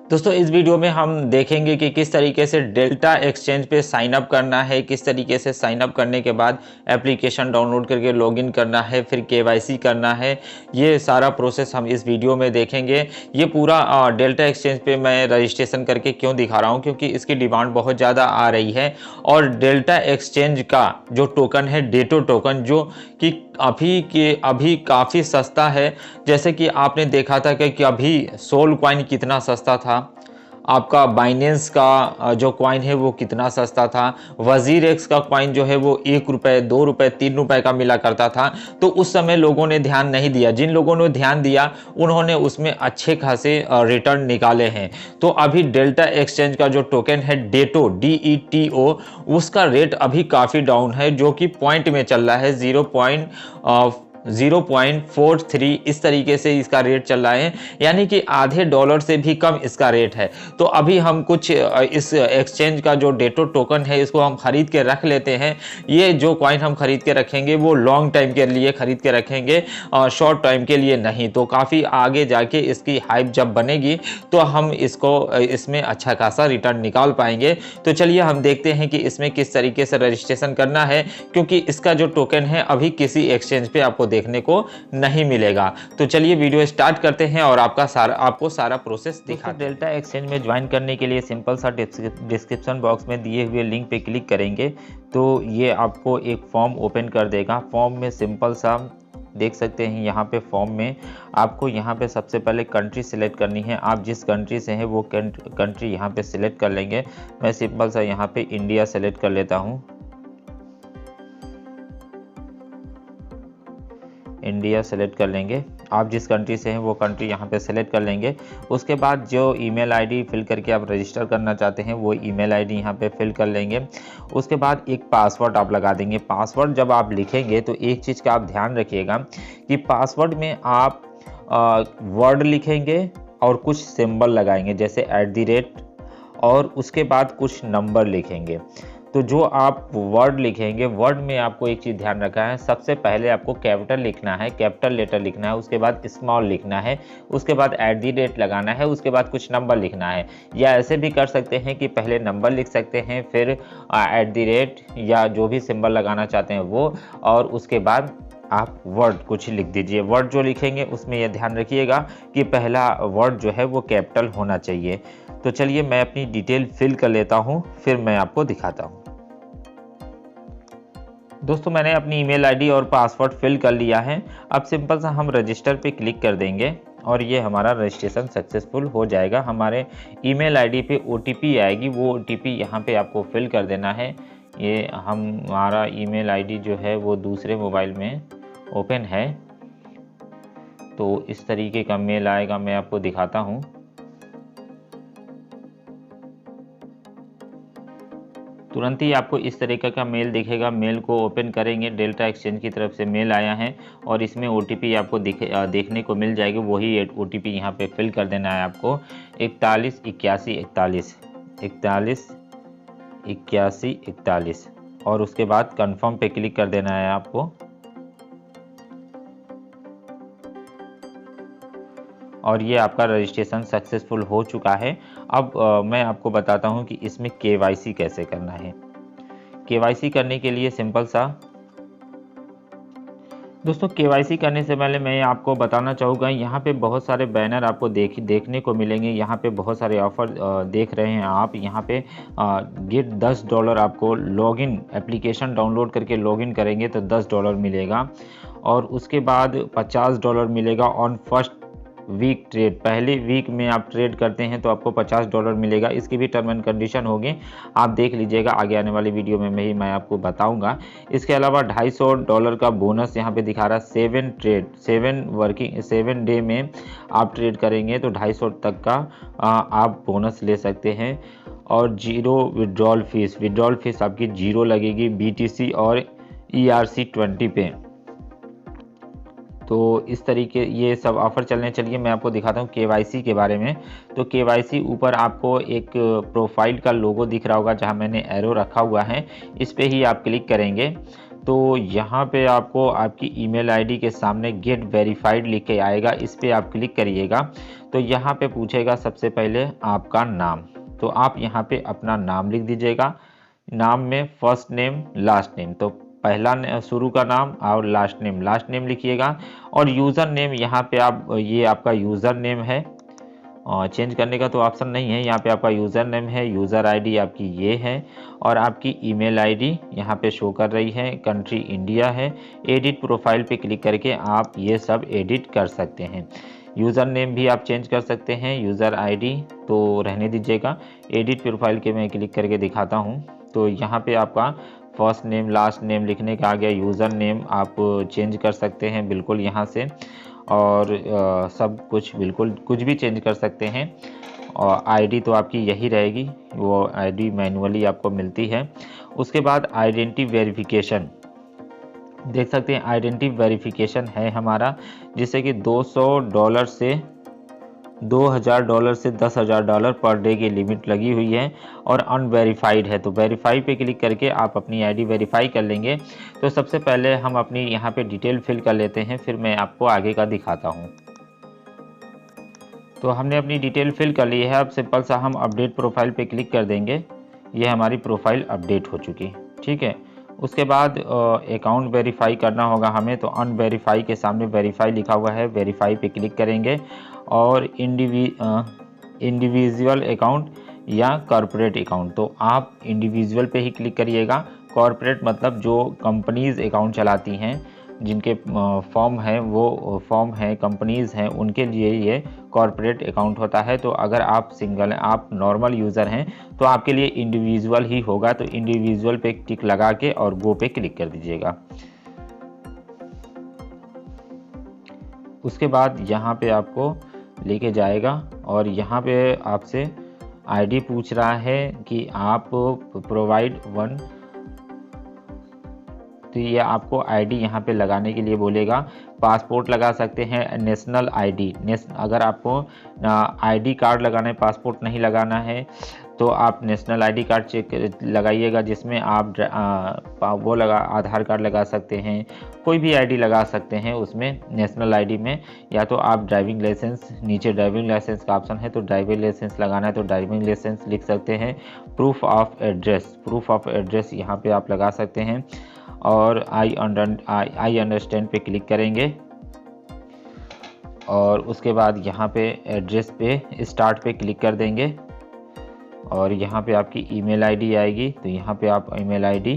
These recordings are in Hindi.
दोस्तों इस वीडियो में हम देखेंगे कि किस तरीके से डेल्टा एक्सचेंज पे साइन अप करना है, किस तरीके से साइन अप करने के बाद एप्लीकेशन डाउनलोड करके लॉगिन करना है, फिर केवाईसी करना है। ये सारा प्रोसेस हम इस वीडियो में देखेंगे। ये पूरा डेल्टा एक्सचेंज पे मैं रजिस्ट्रेशन करके क्यों दिखा रहा हूँ, क्योंकि इसकी डिमांड बहुत ज़्यादा आ रही है। और डेल्टा एक्सचेंज का जो टोकन है डेटो टोकन, जो कि अभी काफ़ी सस्ता है। जैसे कि आपने देखा था कि अभी सोल कॉइन कितना सस्ता था, आपका बाइनेंस का जो कॉइन है वो कितना सस्ता था, वजीर एक्स का कॉइन जो है वो 1 रुपये 2 रुपये 3 रुपये का मिला करता था। तो उस समय लोगों ने ध्यान नहीं दिया। जिन लोगों ने ध्यान दिया उन्होंने उसमें अच्छे खासे रिटर्न निकाले हैं। तो अभी डेल्टा एक्सचेंज का जो टोकन है डेटो DETO, उसका रेट अभी काफ़ी डाउन है, जो कि पॉइंट में चल रहा है 0.43 इस तरीके से इसका रेट चल रहा है, यानी कि आधे डॉलर से भी कम इसका रेट है। तो अभी हम कुछ इस एक्सचेंज का जो डेटो टोकन है इसको हम खरीद के रख लेते हैं। ये जो कॉइन हम खरीद के रखेंगे वो लॉन्ग टाइम के लिए खरीद के रखेंगे, शॉर्ट टाइम के लिए नहीं। तो काफ़ी आगे जाके इसकी हाइप जब बनेगी तो हम इसमें अच्छा खासा रिटर्न निकाल पाएंगे। तो चलिए हम देखते हैं कि इसमें किस तरीके से रजिस्ट्रेशन करना है, क्योंकि इसका जो टोकन है अभी किसी एक्सचेंज पे आपको देखने को नहीं मिलेगा। तो चलिए वीडियो स्टार्ट करते हैं और आपको सारा प्रोसेस दिखा। डेल्टा एक्सचेंज में ज्वाइन करने के लिए सिंपल सा डिस्क्रिप्शन बॉक्स में दिए हुए लिंक पे क्लिक करेंगे तो ये आपको एक फॉर्म ओपन कर देगा। फॉर्म में सिंपल सा देख सकते हैं, यहाँ पे फॉर्म में आपको यहाँ पे सबसे पहले कंट्री सिलेक्ट करनी है। आप जिस कंट्री से हैं वो कंट्री यहाँ पे सिलेक्ट कर लेंगे। मैं सिंपल सा यहाँ पे इंडिया सेलेक्ट कर लेता हूँ। इंडिया सेलेक्ट कर लेंगे। आप जिस कंट्री से हैं वो कंट्री यहाँ पे सेलेक्ट कर लेंगे। उसके बाद जो ईमेल आईडी फिल करके आप रजिस्टर करना चाहते हैं वो ईमेल आईडी यहाँ पे फिल कर लेंगे। उसके बाद एक पासवर्ड आप लगा देंगे। पासवर्ड जब आप लिखेंगे तो एक चीज़ का आप ध्यान रखिएगा कि पासवर्ड में आप वर्ड लिखेंगे और कुछ सिंबल लगाएंगे, जैसे @ और उसके बाद कुछ नंबर लिखेंगे। तो जो आप वर्ड लिखेंगे, वर्ड में आपको एक चीज़ ध्यान रखना है, सबसे पहले आपको कैपिटल लिखना है, कैपिटल लेटर लिखना है, उसके बाद स्मॉल लिखना है, उसके बाद @ लगाना है, उसके बाद कुछ नंबर लिखना है। या ऐसे भी कर सकते हैं कि पहले नंबर लिख सकते हैं, फिर @ या जो भी सिंबल लगाना चाहते हैं वो, और उसके बाद आप वर्ड कुछ लिख दीजिए। वर्ड जो लिखेंगे उसमें यह ध्यान रखिएगा कि पहला वर्ड जो है वो कैपिटल होना चाहिए। तो चलिए मैं अपनी डिटेल फिल कर लेता हूँ, फिर मैं आपको दिखाता हूँ। दोस्तों मैंने अपनी ईमेल आईडी और पासवर्ड फिल कर लिया है। अब सिंपल सा हम रजिस्टर पे क्लिक कर देंगे और ये हमारा रजिस्ट्रेशन सक्सेसफुल हो जाएगा। हमारे ईमेल आईडी पे OTP आएगी, वो OTP यहाँ पे आपको फिल कर देना है। ये हमारा ईमेल आईडी जो है वो दूसरे मोबाइल में ओपन है, तो इस तरीके का मेल आएगा। मैं आपको दिखाता हूँ। तुरंत ही आपको इस तरीके का मेल दिखेगा। मेल को ओपन करेंगे, डेल्टा एक्सचेंज की तरफ से मेल आया है और इसमें OTP आपको देखने को मिल जाएगी। वही OTP यहाँ पे फिल कर देना है आपको, 41 81 41 41 81 41, और उसके बाद कंफर्म पे क्लिक कर देना है आपको। और ये आपका रजिस्ट्रेशन सक्सेसफुल हो चुका है। अब मैं आपको बताता हूँ कि इसमें KYC कैसे करना है। KYC करने के लिए सिंपल सा दोस्तों, KYC करने से पहले मैं आपको बताना चाहूँगा, यहाँ पे बहुत सारे बैनर आपको देखने को मिलेंगे। यहाँ पे बहुत सारे ऑफर देख रहे हैं आप। यहाँ पे गेट $10 आपको लॉगिन, एप्लीकेशन डाउनलोड करके लॉगिन करेंगे तो $10 मिलेगा, और उसके बाद $50 मिलेगा ऑन फर्स्ट वीक ट्रेड। पहले वीक में आप ट्रेड करते हैं तो आपको $50 मिलेगा। इसकी भी टर्म एंड कंडीशन होगी, आप देख लीजिएगा। आगे आने वाली वीडियो में मैं आपको बताऊंगा। इसके अलावा $250 का बोनस यहाँ पे दिखा रहा है। 7 डे में आप ट्रेड करेंगे तो 250 तक का आप बोनस ले सकते हैं। और 0 विड्रॉल फीस आपकी 0 लगेगी BTC और ERC20 पे। तो इस तरीके ये सब ऑफ़र चल रहे हैं। चलिए मैं आपको दिखाता हूँ KYC के बारे में। तो KYC ऊपर आपको एक प्रोफाइल का लोगो दिख रहा होगा, जहाँ मैंने एरो रखा हुआ है, इस पे ही आप क्लिक करेंगे तो यहाँ पे आपको आपकी ईमेल आईडी के सामने गेट वेरीफाइड लिख के आएगा। इस पे आप क्लिक करिएगा तो तो यहाँ पे पूछेगा सबसे पहले आपका नाम, तो आप यहाँ पे अपना नाम लिख दीजिएगा। नाम में फर्स्ट नेम लास्ट नेम, तो पहला शुरू का नाम और लास्ट नेम लिखिएगा। और यूज़र नेम यहाँ पे आप, ये आपका यूज़र नेम है, चेंज करने का तो ऑप्शन नहीं है, यहाँ पे आपका यूज़र नेम है, यूज़र आईडी आपकी ये है, और आपकी ईमेल आईडी यहाँ पे शो कर रही है, कंट्री इंडिया है। एडिट प्रोफाइल पे क्लिक करके आप ये सब एडिट कर सकते हैं। यूज़र नेम भी आप चेंज कर सकते हैं, यूज़र आईडी तो रहने दीजिएगा। एडिट प्रोफाइल के मैं क्लिक करके दिखाता हूँ, तो यहाँ पे आपका फर्स्ट नेम लास्ट नेम लिखने का आ गया। यूज़र नेम आप चेंज कर सकते हैं बिल्कुल यहाँ से, और सब कुछ बिल्कुल कुछ भी चेंज कर सकते हैं। और आईडी तो आपकी यही रहेगी, वो आईडी मैनुअली आपको मिलती है। उसके बाद आइडेंटिटी वेरिफिकेशन देख सकते हैं, आइडेंटिटी वेरिफिकेशन है हमारा, जिससे कि $200 से $2000 से $10,000 पर डे की लिमिट लगी हुई है, और अनवेरीफाइड है। तो वेरीफाई पे क्लिक करके आप अपनी आईडी वेरीफाई कर लेंगे। तो सबसे पहले हम अपनी यहाँ पे डिटेल फिल कर लेते हैं, फिर मैं आपको आगे का दिखाता हूँ। तो हमने अपनी डिटेल फिल कर ली है। अब सिंपल सा हम अपडेट प्रोफाइल पे क्लिक कर देंगे। ये हमारी प्रोफाइल अपडेट हो चुकी, ठीक है। उसके बाद अकाउंट वेरीफाई करना होगा हमें, तो अनवेरीफाई के सामने वेरीफाई लिखा हुआ है, वेरीफाई पे क्लिक करेंगे। और इंडिविजुअल अकाउंट या कॉरपोरेट अकाउंट, तो आप इंडिविजुअल पे ही क्लिक करिएगा। कॉरपोरेट मतलब जो कंपनीज़ अकाउंट चलाती हैं, जिनके फॉर्म है, वो फॉर्म है, कंपनीज़ हैं, उनके लिए ये कॉरपोरेट अकाउंट होता है। तो अगर आप सिंगल हैं, आप नॉर्मल यूज़र हैं, तो आपके लिए इंडिविजुअल ही होगा। तो इंडिविजुअल पे टिक लगा के और गो पे क्लिक कर दीजिएगा। उसके बाद यहाँ पे आपको लेके जाएगा, और यहाँ पे आपसे आईडी पूछ रहा है कि आप प्रोवाइड वन, तो ये आपको आईडी यहाँ पे लगाने के लिए बोलेगा। पासपोर्ट लगा सकते हैं, नेशनल आईडी, अगर आपको आईडी कार्ड लगाना है, पासपोर्ट नहीं लगाना है, तो आप नेशनल आईडी कार्ड चेक लगाइएगा, जिसमें आप वो आधार कार्ड लगा सकते हैं, कोई भी आईडी लगा सकते हैं उसमें नेशनल आईडी में। या तो आप ड्राइविंग लाइसेंस, नीचे ड्राइविंग लाइसेंस का ऑप्शन है, तो ड्राइविंग लाइसेंस लगाना है तो ड्राइविंग लाइसेंस लिख सकते हैं। प्रूफ ऑफ एड्रेस यहाँ पे आप लगा सकते हैं। और आई अंडरस्टैंड पे क्लिक करेंगे, और उसके बाद यहाँ पे एड्रेस पे स्टार्ट पे क्लिक कर देंगे, और यहाँ पे आपकी ईमेल आईडी आएगी। तो यहाँ पे आप ईमेल आईडी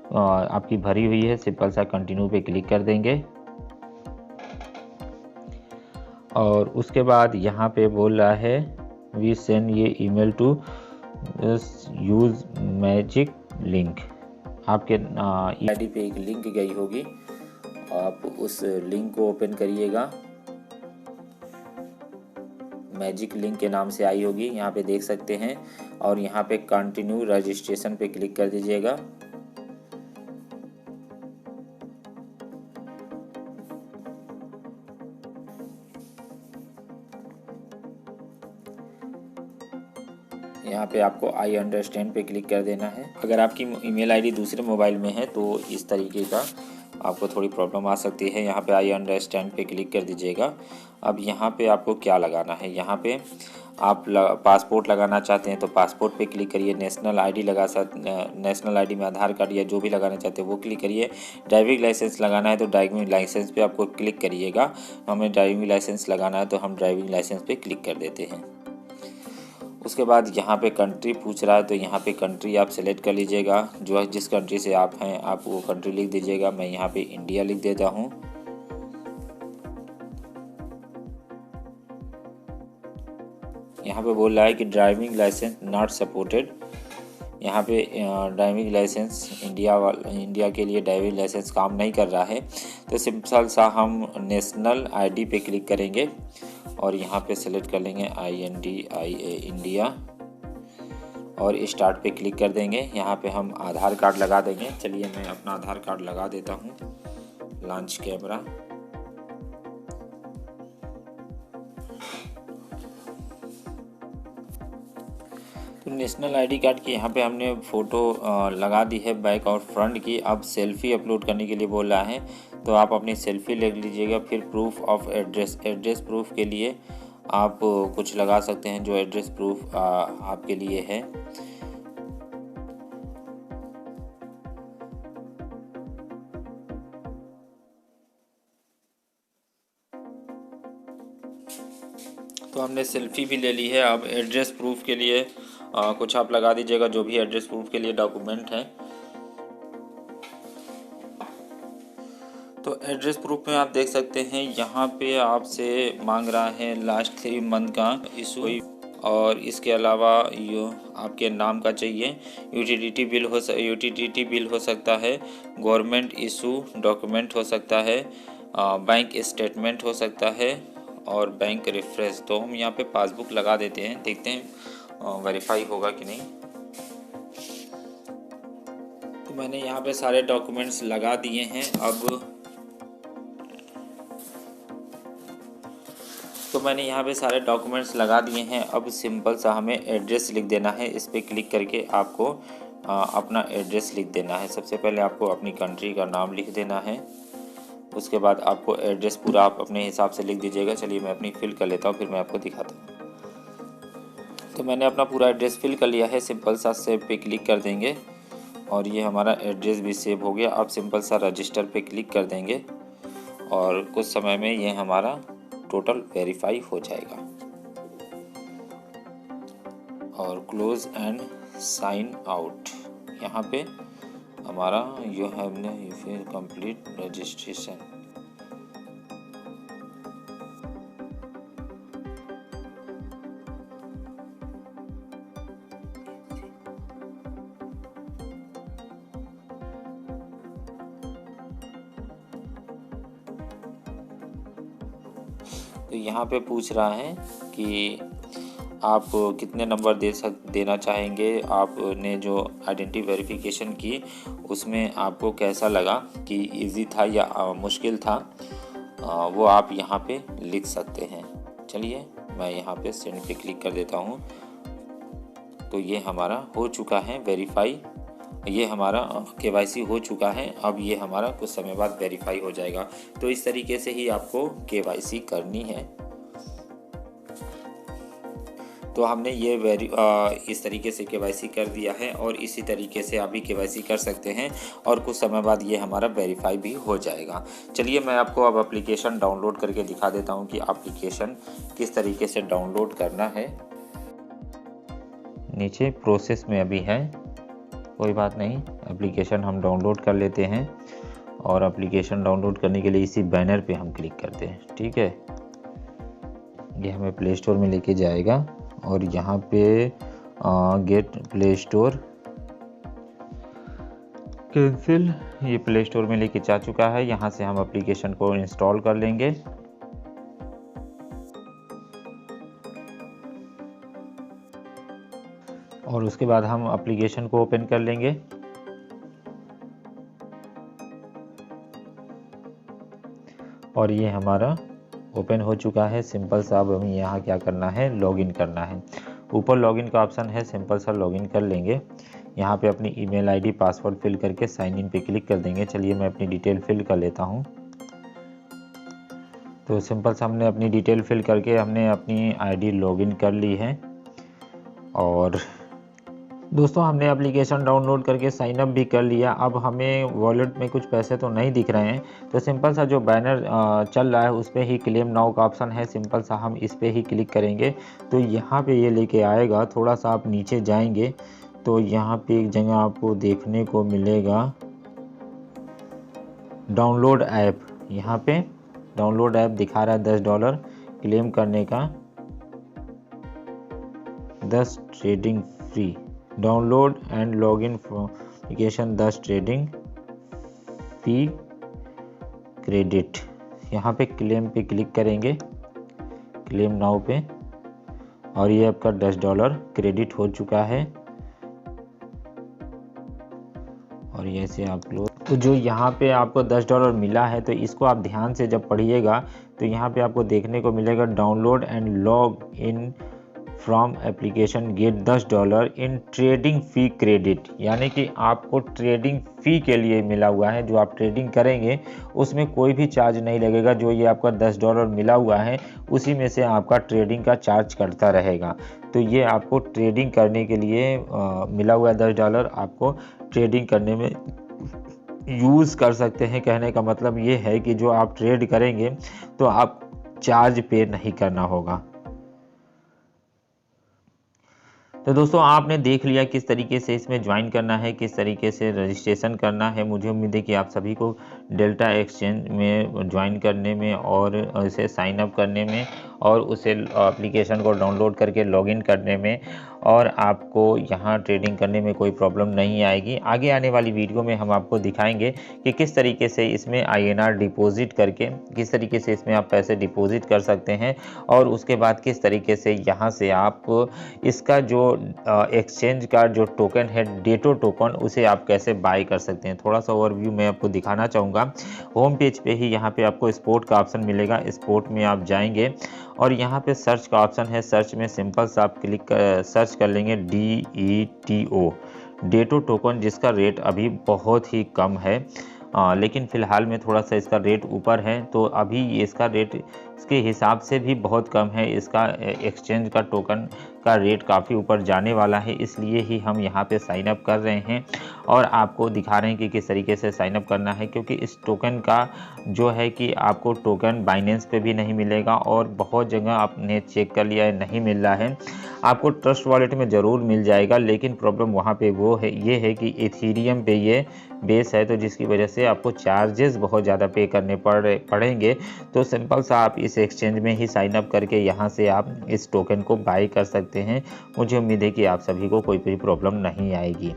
आपकी भरी हुई है, सिंपल सा कंटिन्यू पे क्लिक कर देंगे। और उसके बाद यहाँ पे बोल रहा है वी सेंड ये email to use magic link. आपके आईडी पे एक लिंक गई होगी, आप उस लिंक को ओपन करिएगा। मैजिक लिंक के नाम से आई होगी, यहाँ पे देख सकते हैं। और यहाँ पे कंटिन्यू रजिस्ट्रेशन पे क्लिक कर दीजिएगा। यहाँ पे आपको आई अंडरस्टैंड पे क्लिक कर देना है। अगर आपकी ईमेल आईडी दूसरे मोबाइल में है तो इस तरीके का आपको थोड़ी प्रॉब्लम आ सकती है। यहाँ पे आई अंडरस्टैंड पे क्लिक कर दीजिएगा। अब यहाँ पे आपको क्या लगाना है, यहाँ पे आप पासपोर्ट लगाना चाहते हैं तो पासपोर्ट पे क्लिक करिए। नेशनल आईडी नेशनल आईडी में आधार कार्ड या जो भी लगाना चाहते हैं वो क्लिक करिए। ड्राइविंग लाइसेंस लगाना है तो ड्राइविंग लाइसेंस पे आपको क्लिक करिएगा। हमें ड्राइविंग लाइसेंस लगाना है तो हम ड्राइविंग लाइसेंस पे क्लिक कर देते हैं। उसके बाद यहाँ पे कंट्री पूछ रहा है, तो यहाँ पे कंट्री आप सेलेक्ट कर लीजिएगा। जो है जिस कंट्री से आप हैं आप वो कंट्री लिख दीजिएगा। मैं यहाँ पे इंडिया लिख देता हूँ। यहाँ पे बोल रहा है कि ड्राइविंग लाइसेंस नॉट सपोर्टेड। यहाँ पे ड्राइविंग लाइसेंस इंडिया के लिए ड्राइविंग लाइसेंस काम नहीं कर रहा है। तो सिंपल सा हम नेशनल आईडी पे क्लिक करेंगे और यहाँ पे सेलेक्ट कर लेंगे INDIA इंडिया और स्टार्ट पे क्लिक कर देंगे। यहाँ पे हम आधार कार्ड लगा देंगे। चलिए मैं अपना आधार कार्ड लगा देता हूँ। लॉन्च कैमरा, तो नेशनल आईडी कार्ड की यहाँ पे हमने फ़ोटो लगा दी है बैक और फ्रंट की। अब सेल्फ़ी अपलोड करने के लिए बोल रहा है, तो आप अपनी सेल्फ़ी ले लीजिएगा। फिर प्रूफ ऑफ एड्रेस प्रूफ के लिए आप कुछ लगा सकते हैं जो एड्रेस प्रूफ आपके लिए है। तो हमने सेल्फी भी ले ली है। अब एड्रेस प्रूफ के लिए कुछ आप लगा दीजिएगा जो भी एड्रेस प्रूफ के लिए डॉक्यूमेंट है। तो एड्रेस प्रूफ में आप देख सकते हैं यहाँ पे आपसे मांग रहा है लास्ट 3 मंथ का इशू, और इसके अलावा यो आपके नाम का चाहिए। यूटिलिटी बिल हो सकता है, गवर्नमेंट इशू डॉक्यूमेंट हो सकता है, बैंक स्टेटमेंट हो सकता है और बैंक रेफरेंस। तो हम यहाँ पे पासबुक लगा देते हैं, देखते हैं वेरीफाई होगा कि नहीं। तो मैंने यहाँ पे सारे डॉक्यूमेंट्स लगा दिए हैं। अब सिंपल सा हमें एड्रेस लिख देना है। इस पर क्लिक करके आपको अपना एड्रेस लिख देना है। सबसे पहले आपको अपनी कंट्री का नाम लिख देना है। उसके बाद आपको एड्रेस पूरा आप अपने हिसाब से लिख दीजिएगा। चलिए मैं अपनी फिल कर लेता हूँ, फिर मैं आपको दिखाता हूँ। तो मैंने अपना पूरा एड्रेस फिल कर लिया है। सिंपल सा सेव पे क्लिक कर देंगे और ये हमारा एड्रेस भी सेव हो गया। आप सिंपल सा रजिस्टर पे क्लिक कर देंगे और कुछ समय में ये हमारा टोटल वेरीफाई हो जाएगा। और क्लोज एंड साइन आउट, यहाँ पे हमारा यू हैव कंप्लीट रजिस्ट्रेशन। तो यहाँ पे पूछ रहा है कि आप कितने नंबर देना चाहेंगे। आपने जो आइडेंटिटी वेरिफिकेशन की उसमें आपको कैसा लगा कि इजी था या मुश्किल था, वो आप यहाँ पे लिख सकते हैं। चलिए मैं यहाँ पे सेंड पे क्लिक कर देता हूँ। तो ये हमारा हो चुका है वेरीफाई, ये हमारा KYC हो चुका है। अब ये हमारा कुछ समय बाद वेरीफाई हो जाएगा। तो इस तरीके से ही आपको KYC करनी है। तो हमने ये इस तरीके से KYC कर दिया है और इसी तरीके से आप भी KYC कर सकते हैं और कुछ समय बाद ये हमारा वेरीफाई भी हो जाएगा। चलिए मैं आपको अब एप्लीकेशन डाउनलोड करके दिखा देता हूँ कि एप्लीकेशन किस तरीके से डाउनलोड करना है। नीचे प्रोसेस में अभी है, कोई बात नहीं, एप्लीकेशन हम डाउनलोड कर लेते हैं। और एप्लीकेशन डाउनलोड करने के लिए इसी बैनर पे हम क्लिक करते हैं। ठीक है, ये हमें प्ले स्टोर में लेके जाएगा और यहाँ पे गेट प्ले स्टोर कैंसिल, ये प्ले स्टोर में लेके जा चुका है। यहाँ से हम एप्लीकेशन को इंस्टॉल कर लेंगे। और उसके बाद हम एप्लीकेशन को ओपन कर लेंगे। और ये हमारा ओपन हो चुका है। सिंपल सा अब हमें यहाँ क्या करना है, लॉगिन करना है। ऊपर लॉगिन का ऑप्शन है, सिंपल सा लॉगिन कर लेंगे। यहाँ पे अपनी ईमेल आईडी पासवर्ड फिल करके साइन इन पे क्लिक कर देंगे। चलिए मैं अपनी डिटेल फिल कर लेता हूँ। तो सिंपल सा हमने अपनी डिटेल फिल करके हमने अपनी आईडी लॉगिन कर ली है। और दोस्तों हमने एप्लीकेशन डाउनलोड करके साइन अप भी कर लिया। अब हमें वॉलेट में कुछ पैसे तो नहीं दिख रहे हैं। तो सिंपल सा जो बैनर चल रहा है उस पर ही क्लेम नाउ का ऑप्शन है, सिंपल सा हम इस पर ही क्लिक करेंगे तो यहाँ पे ये लेके आएगा। थोड़ा सा आप नीचे जाएंगे तो यहाँ पे एक जगह आपको देखने को मिलेगा डाउनलोड ऐप। यहाँ पे डाउनलोड ऐप दिखा रहा है $10 क्लेम करने का, 10 trading free, download and login application 10 trading fee credit. यहाँ पे क्लेम पे क्लिक करेंगे, क्लेम नाउ पे, और ये आपका $10 क्रेडिट हो चुका है। और ये से आप लोग तो जो यहाँ पे आपको $10 मिला है तो इसको आप ध्यान से जब पढ़िएगा तो यहाँ पे आपको देखने को मिलेगा download and log in from application get $10 in trading fee credit, यानी कि आपको ट्रेडिंग फ़ी के लिए मिला हुआ है। जो आप ट्रेडिंग करेंगे उसमें कोई भी चार्ज नहीं लगेगा। जो ये आपका $10 मिला हुआ है उसी में से आपका ट्रेडिंग का चार्ज कटता रहेगा। तो ये आपको ट्रेडिंग करने के लिए मिला हुआ है $10, आपको ट्रेडिंग करने में यूज़ कर सकते हैं। कहने का मतलब ये है कि जो आप ट्रेड करेंगे तो आप चार्ज पे नहीं करना होगा। तो दोस्तों आपने देख लिया किस तरीके से इसमें ज्वाइन करना है, किस तरीके से रजिस्ट्रेशन करना है। मुझे उम्मीद है कि आप सभी को डेल्टा एक्सचेंज में ज्वाइन करने में और इसे साइन अप करने में और उसे एप्लीकेशन को डाउनलोड करके लॉगिन करने में और आपको यहाँ ट्रेडिंग करने में कोई प्रॉब्लम नहीं आएगी। आगे आने वाली वीडियो में हम आपको दिखाएंगे कि किस तरीके से इसमें INR डिपॉजिट करके किस तरीके से इसमें आप पैसे डिपॉजिट कर सकते हैं और उसके बाद किस तरीके से यहाँ से आप इसका जो एक्सचेंज का जो टोकन है डेटो टोकन, उसे आप कैसे बाय कर सकते हैं। थोड़ा सा ओवरव्यू मैं आपको दिखाना चाहूँगा। होम पेज पे ही यहाँ पे आपको स्पोर्ट का ऑप्शन मिलेगा। स्पोर्ट में आप जाएंगे और यहाँ पे सर्च का ऑप्शन है। सर्च में सिंपल सा आप सर्च कर लेंगे DETO, डेटो टोकन, जिसका रेट अभी बहुत ही कम है। लेकिन फ़िलहाल में थोड़ा सा इसका रेट ऊपर है, तो अभी इसका रेट इसके हिसाब से भी बहुत कम है। इसका एक्सचेंज का टोकन का रेट काफ़ी ऊपर जाने वाला है, इसलिए ही हम यहाँ पे साइन अप कर रहे हैं और आपको दिखा रहे हैं कि किस तरीके से साइन अप करना है। क्योंकि इस टोकन का जो है कि आपको टोकन बाइनेंस पे भी नहीं मिलेगा और बहुत जगह आपने चेक कर लिया है नहीं मिल रहा है। आपको ट्रस्ट वॉलेट में ज़रूर मिल जाएगा, लेकिन प्रॉब्लम वहाँ पे वो है ये है कि इथीरियम पे ये बेस है, तो जिसकी वजह से आपको चार्जेस बहुत ज़्यादा पे करने पड़ेंगे। तो सिंपल सा आप इस एक्सचेंज में ही साइन अप करके यहाँ से आप इस टोकन को बाय कर सकते हैं। मुझे उम्मीद है कि आप सभी को कोई भी प्रॉब्लम नहीं आएगी।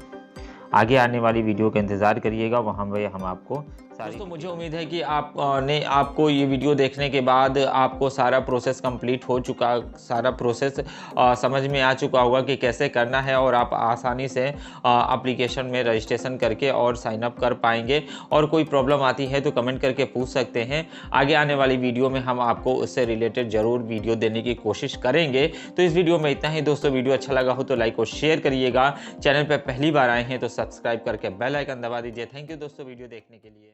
आगे आने वाली वीडियो का इंतज़ार करिएगा, वहाँ पे हम आपको दोस्तों मुझे उम्मीद है कि आपको ये वीडियो देखने के बाद आपको सारा प्रोसेस कंप्लीट हो चुका, सारा प्रोसेस समझ में आ चुका होगा कि कैसे करना है और आप आसानी से एप्लीकेशन में रजिस्ट्रेशन करके और साइन अप कर पाएंगे। और कोई प्रॉब्लम आती है तो कमेंट करके पूछ सकते हैं। आगे आने वाली वीडियो में हम आपको उससे रिलेटेड ज़रूर वीडियो देने की कोशिश करेंगे। तो इस वीडियो में इतना ही दोस्तों। वीडियो अच्छा लगा हो तो लाइक और शेयर करिएगा। चैनल पर पहली बार आए हैं तो सब्सक्राइब करके बेल आइकन दबा दीजिए। थैंक यू दोस्तों वीडियो देखने के लिए।